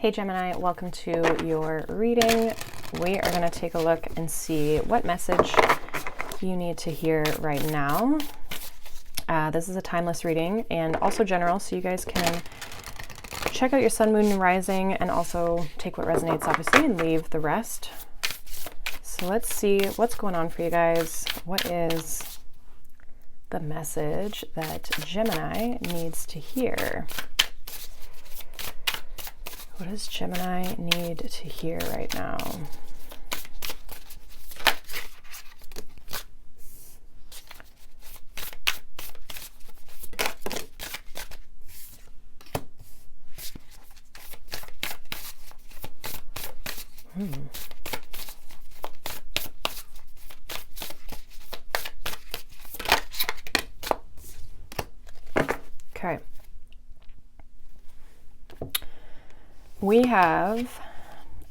Hey Gemini, welcome to your reading. We are going to take a look and see what message you need to hear right now. This is a timeless reading and also general, so you guys can check out your sun, moon, and rising and also take what resonates, obviously, and leave the rest. So let's see what's going on for you guys. What is the message that Gemini needs to hear? What does Gemini need to hear right now? Okay. We have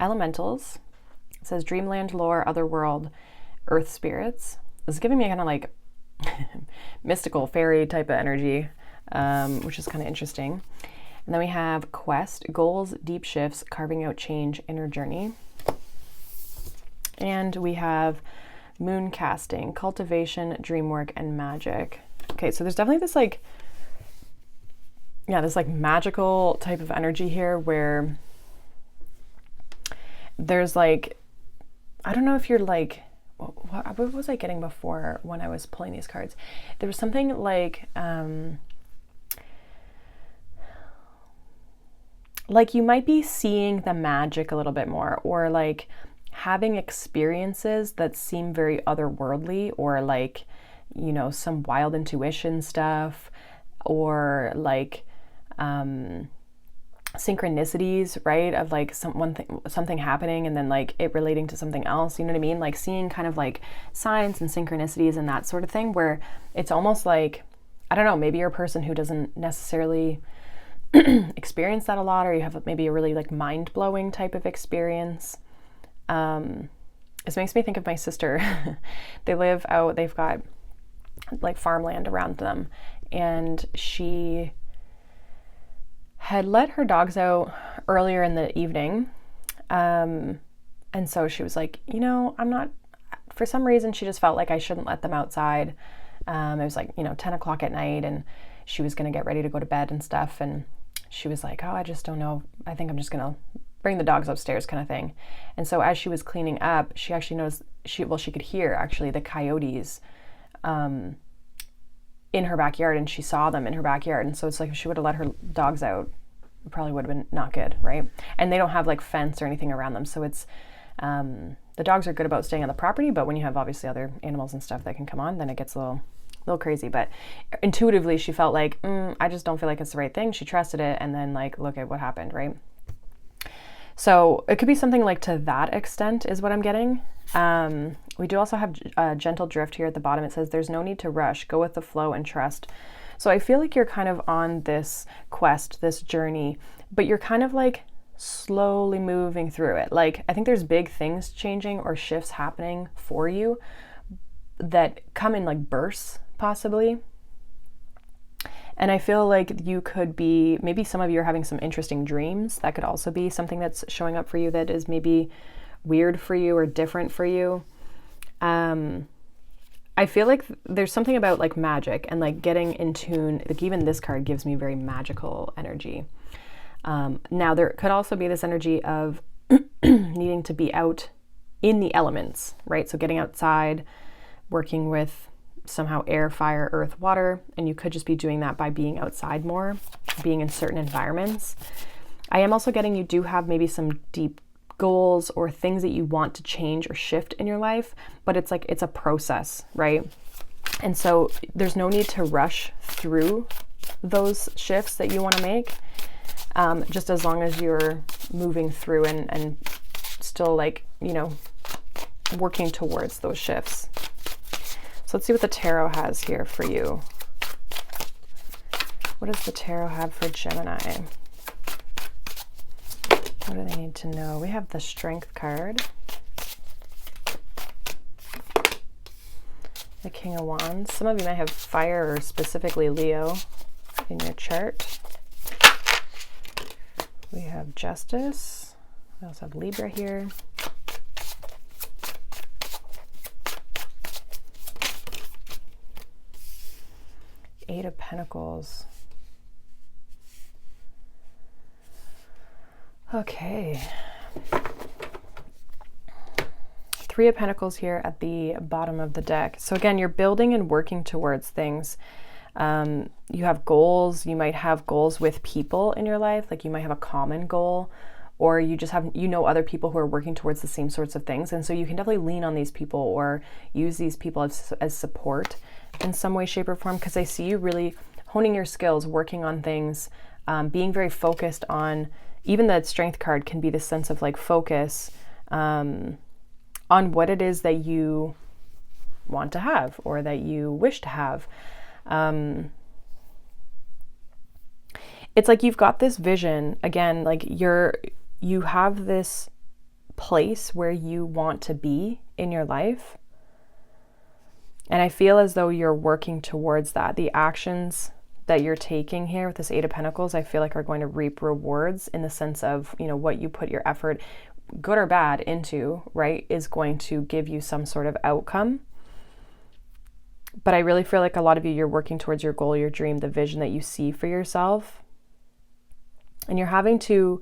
elementals. It says dreamland, lore, otherworld, earth spirits. It's giving me kind of like mystical fairy type of energy, which is kind of interesting. And then we have quest, goals, deep shifts, carving out change, inner journey. And we have moon casting, cultivation, dream work, and magic. Okay, so there's definitely this like, yeah, this like magical type of energy here where there's like, I don't know if you're like, what was I getting before when I was pulling these cards? There was something like you might be seeing the magic a little bit more, or like having experiences that seem very otherworldly, or like, you know, some wild intuition stuff, or like synchronicities, right? Of like something happening and then like it relating to something else, you know what I mean? Like seeing kind of like signs and synchronicities and that sort of thing, where it's almost like, I don't know, maybe you're a person who doesn't necessarily experience that a lot, or you have maybe a really like mind-blowing type of experience. This makes me think of my sister. They live out, they've got like farmland around them, and she had let her dogs out earlier in the evening. And so she was like, you know, for some reason, she just felt like I shouldn't let them outside. It was like, 10 o'clock at night, and she was going to get ready to go to bed and stuff. And she was like, oh, I just don't know. I think I'm just going to bring the dogs upstairs kind of thing. And so as she was cleaning up, she actually noticed, she could hear actually the coyotes, in her backyard, and she saw them in her backyard. And so it's like, if she would have let her dogs out, it probably would have been not good, right? And they don't have like fence or anything around them. So it's, the dogs are good about staying on the property, but when you have obviously other animals and stuff that can come on, then it gets a little crazy. But intuitively she felt like, I just don't feel like it's the right thing. She trusted it, and then like, look at what happened, right? So it could be something like to that extent is what I'm getting. We do also have a gentle drift here at the bottom. It says, there's no need to rush, go with the flow and trust. So I feel like you're kind of on this quest, this journey, but you're kind of like slowly moving through it. Like, I think there's big things changing or shifts happening for you that come in like bursts, possibly. And I feel like you could be, maybe some of you are having some interesting dreams. That could also be something that's showing up for you that is maybe weird for you or different for you. I feel like there's something about like magic and like getting in tune. Like even this card gives me very magical energy. Now there could also be this energy of needing to be out in the elements, right? So getting outside, working with somehow air, fire, earth, water, and you could just be doing that by being outside more, being in certain environments. I am also getting you do have maybe some deep goals or things that you want to change or shift in your life, but it's like, it's a process, right? And so there's no need to rush through those shifts that you want to make, just as long as you're moving through and still like, working towards those shifts. So let's see what the tarot has here for you. What does the tarot have for Gemini? What do they need to know? We have the Strength card, the King of Wands. Some of you might have fire or specifically Leo in your chart. We have Justice. We also have Libra here. Eight of Pentacles. Okay. Three of Pentacles here at the bottom of the deck. So again, you're building and working towards things. You have goals. You might have goals with people in your life. Like you might have a common goal, or you just have, you know, other people who are working towards the same sorts of things. And so you can definitely lean on these people or use these people as support in some way, shape, or form. Because I see you really honing your skills, working on things, being very focused on, even that Strength card can be this sense of like focus, on what it is that you want to have or that you wish to have. It's like you've got this vision, again, like you have this place where you want to be in your life. And I feel as though you're working towards that. The actions that you're taking here with this Eight of Pentacles, I feel like are going to reap rewards in the sense of, you know, what you put your effort, good or bad, into, right, is going to give you some sort of outcome. But I really feel like a lot of you, you're working towards your goal, your dream, the vision that you see for yourself. And you're having to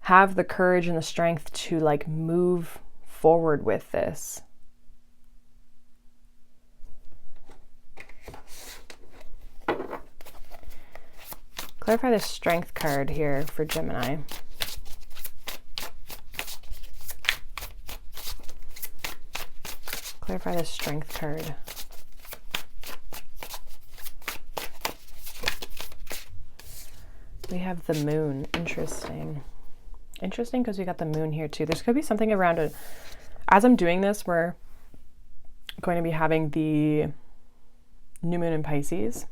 have the courage and the strength to like move forward with this. Clarify the Strength card here for Gemini. Clarify the Strength card. We have the Moon. Interesting. Interesting because we got the Moon here too. There's going to be something around it. As I'm doing this, we're going to be having the new moon in Pisces.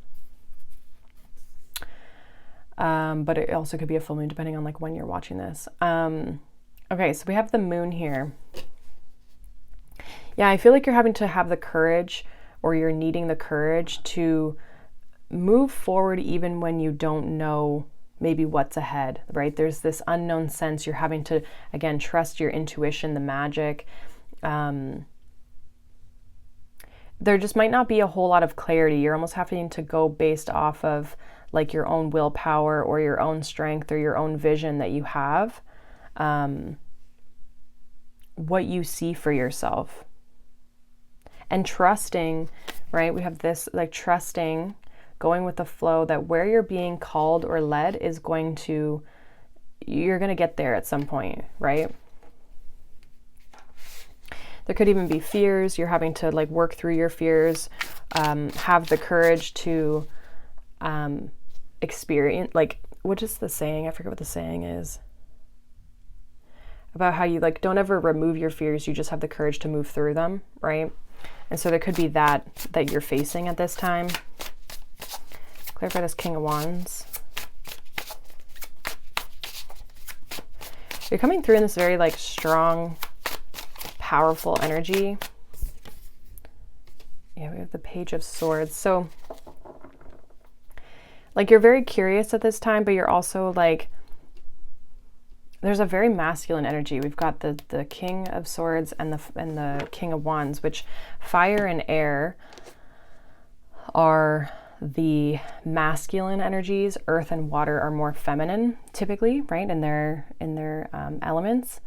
But it also could be a full moon depending on like when you're watching this. Okay, so we have the Moon here. Yeah, I feel like you're having to have the courage, or you're needing the courage to move forward even when you don't know maybe what's ahead, right? There's this unknown sense. You're having to, again, trust your intuition, the magic. There just might not be a whole lot of clarity. You're almost having to go based off of like your own willpower or your own strength or your own vision that you have, what you see for yourself. And trusting, right? We have this like trusting, going with the flow, that where you're being called or led is going to, you're going to get there at some point, right? There could even be fears. You're having to like work through your fears, have the courage to experience, like, what is the saying? I forget what the saying is. About how you like don't ever remove your fears, you just have the courage to move through them, right? And so there could be that you're facing at this time. Clarify this King of Wands. You're coming through in this very like strong, powerful energy. Yeah, we have the Page of Swords. So like you're very curious at this time, but you're also like, there's a very masculine energy. We've got the King of Swords and the King of Wands, which fire and air are the masculine energies. Earth and water are more feminine, typically, right? In their elements.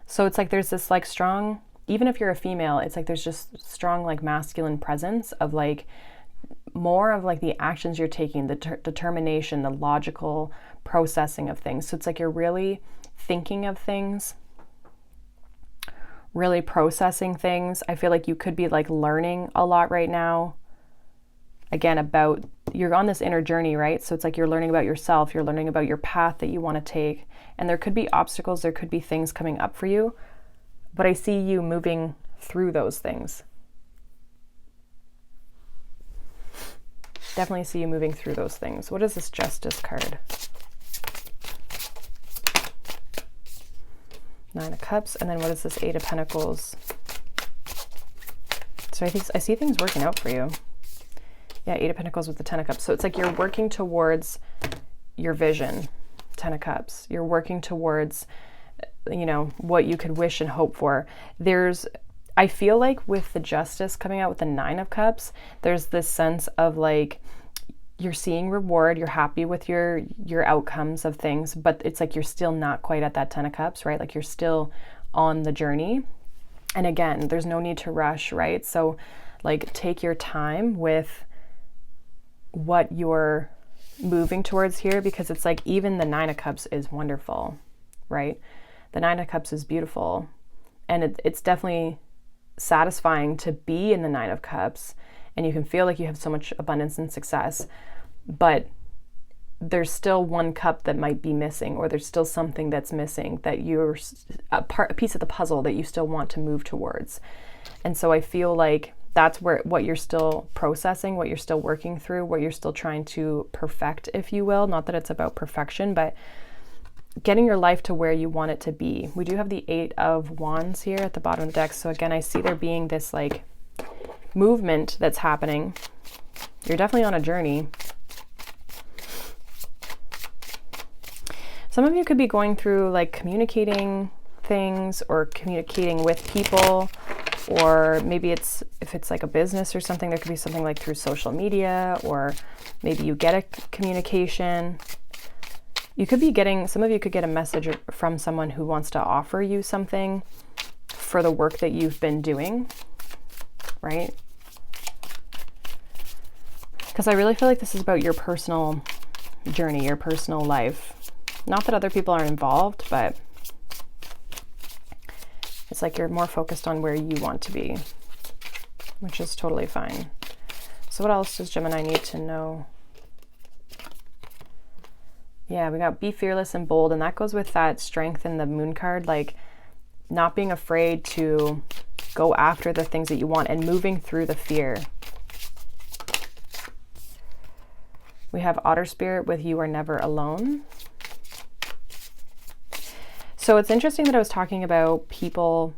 So it's like there's this like strong, even if you're a female, it's like there's just strong like masculine presence of like more of like the actions you're taking, the determination, the logical processing of things. So it's like you're really thinking of things, really processing things. I feel like you could be like learning a lot right now. Again, about, you're on this inner journey, right? So it's like you're learning about yourself, you're learning about your path that you want to take. And there could be obstacles, there could be things coming up for you, but I see you moving through those things. Definitely see you moving through those things. What is this Justice card? Nine of Cups, and then what is this Eight of Pentacles? So I see things working out for you. Yeah, Eight of Pentacles with the Ten of Cups. So it's like you're working towards your vision. Ten of Cups. You're working towards, you know, what you could wish and hope for. I feel like with the Justice coming out with the Nine of Cups, there's this sense of like, you're seeing reward, you're happy with your outcomes of things, but it's like you're still not quite at that Ten of Cups, right? Like you're still on the journey. And again, there's no need to rush, right? So like take your time with what you're moving towards here, because it's like even the Nine of Cups is wonderful, right? The Nine of Cups is beautiful, and it's definitely satisfying to be in the Nine of Cups, and you can feel like you have so much abundance and success, but there's still one cup that might be missing, or there's still something that's missing, that you're a piece of the puzzle that you still want to move towards. And so I feel like that's where what you're still processing, what you're still working through, what you're still trying to perfect, if you will. Not that it's about perfection, but getting your life to where you want it to be. We do have the Eight of Wands here at the bottom of the deck. So again, I see there being this like movement that's happening. You're definitely on a journey. Some of you could be going through like communicating things or communicating with people, or maybe if it's like a business or something, there could be something like through social media, or maybe you get a communication. Some of you could get a message from someone who wants to offer you something for the work that you've been doing, right? Because I really feel like this is about your personal journey, your personal life. Not that other people are involved, but it's like you're more focused on where you want to be, which is totally fine. So what else does Gemini need to know? Yeah, we got be fearless and bold, and that goes with that strength in the Moon card, like not being afraid to go after the things that you want and moving through the fear. We have Otter Spirit with You Are Never Alone. So it's interesting that I was talking about people,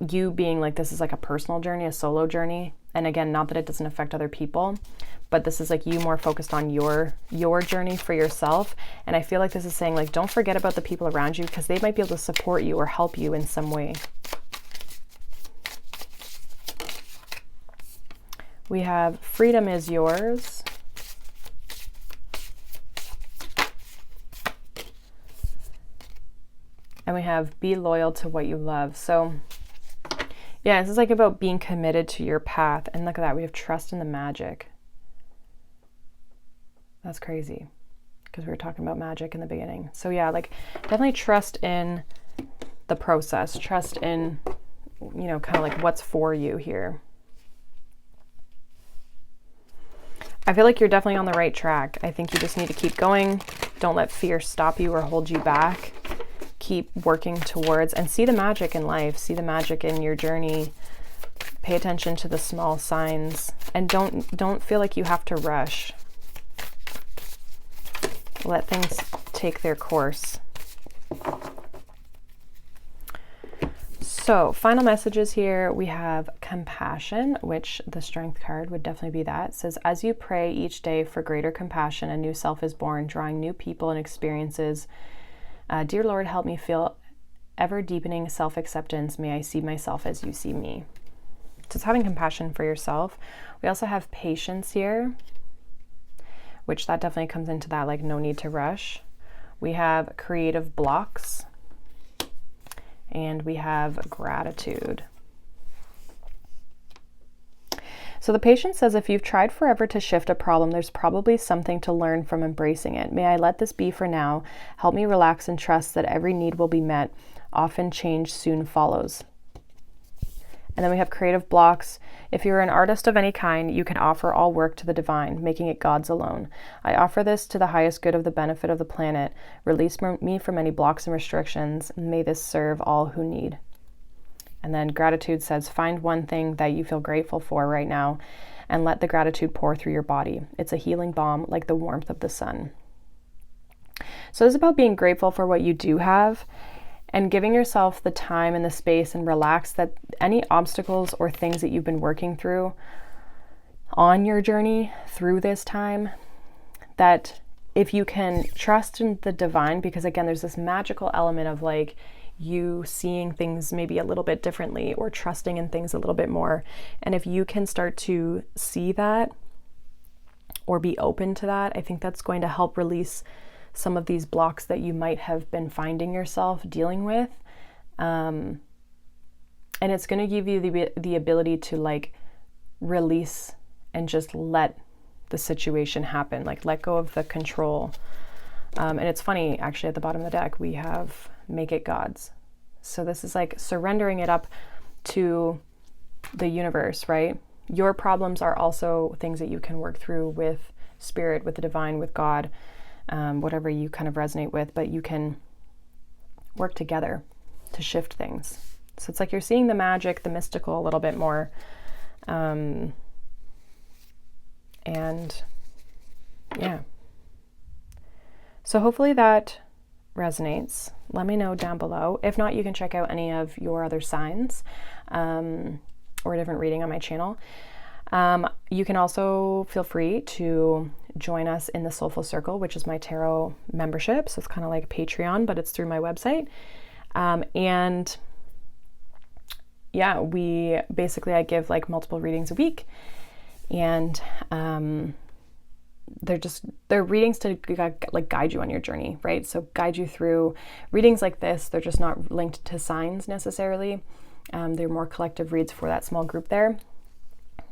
you being like, this is like a personal journey, a solo journey. And again, not that it doesn't affect other people, but this is like you more focused on your journey for yourself. And I feel like this is saying like, don't forget about the people around you, because they might be able to support you or help you in some way. We have Freedom is Yours. And we have Be Loyal to What You Love. So yeah, this is like about being committed to your path. And look at that, we have Trust in the Magic. That's crazy, because we were talking about magic in the beginning. So yeah, like definitely trust in the process. Trust in, you know, kind of like what's for you here. I feel like you're definitely on the right track. I think you just need to keep going. Don't let fear stop you or hold you back. Keep working towards and see the magic in life. See the magic in your journey. Pay attention to the small signs, and don't feel like you have to rush. Let things take their course. So final messages here. We have compassion, which the Strength card would definitely be that. It says, as you pray each day for greater compassion, a new self is born, drawing new people and experiences. Dear Lord, help me feel ever deepening self-acceptance. May I see myself as you see me. So it's having compassion for yourself. We also have patience here, which that definitely comes into that, like no need to rush. We have creative blocks, and we have gratitude. So the Patience says, if you've tried forever to shift a problem, there's probably something to learn from embracing it. May I let this be for now. Help me relax and trust that every need will be met. Often change soon follows. And then we have creative blocks. If you're an artist of any kind, you can offer all work to the divine, making it God's alone. I offer this to the highest good of the benefit of the planet. Release me from any blocks and restrictions. May this serve all who need. And then gratitude says, find one thing that you feel grateful for right now and let the gratitude pour through your body. It's a healing balm like the warmth of the sun. So it's about being grateful for what you do have and giving yourself the time and the space and relax that any obstacles or things that you've been working through on your journey through this time, that if you can trust in the divine, because again, there's this magical element of like you seeing things maybe a little bit differently or trusting in things a little bit more. And if you can start to see that or be open to that, I think that's going to help release some of these blocks that you might have been finding yourself dealing with. And it's going to give you the ability to like release and just let the situation happen, like let go of the control. And it's funny, actually, at the bottom of the deck, we have make it God's. So this is like surrendering it up to the universe, right? Your problems are also things that you can work through with spirit, with the divine, with God, whatever you kind of resonate with, but you can work together to shift things. So it's like you're seeing the magic, the mystical a little bit more. And yeah. So hopefully that resonates. Let me know down below. If not, you can check out any of your other signs or a different reading on my channel. You can also feel free to join us in the Soulful Circle, which is my tarot membership. So it's kind of like Patreon, but it's through my website. And yeah, I give like multiple readings a week, and they're readings to like guide you on your journey, right? So guide you through readings like this. They're just not linked to signs necessarily. They're more collective reads for that small group there.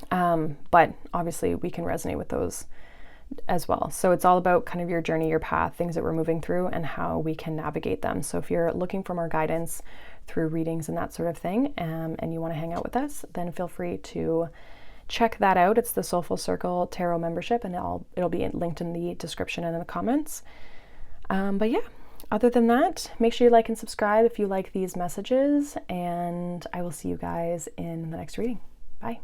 But obviously we can resonate with those as well. So it's all about kind of your journey, your path, things that we're moving through and how we can navigate them. So if you're looking for more guidance through readings and that sort of thing, and you want to hang out with us, then feel free to check that out. It's the Soulful Circle Tarot membership, and it'll be linked in the description and in the comments. But yeah, other than that, make sure you like and subscribe if you like these messages, and I will see you guys in the next reading. Bye.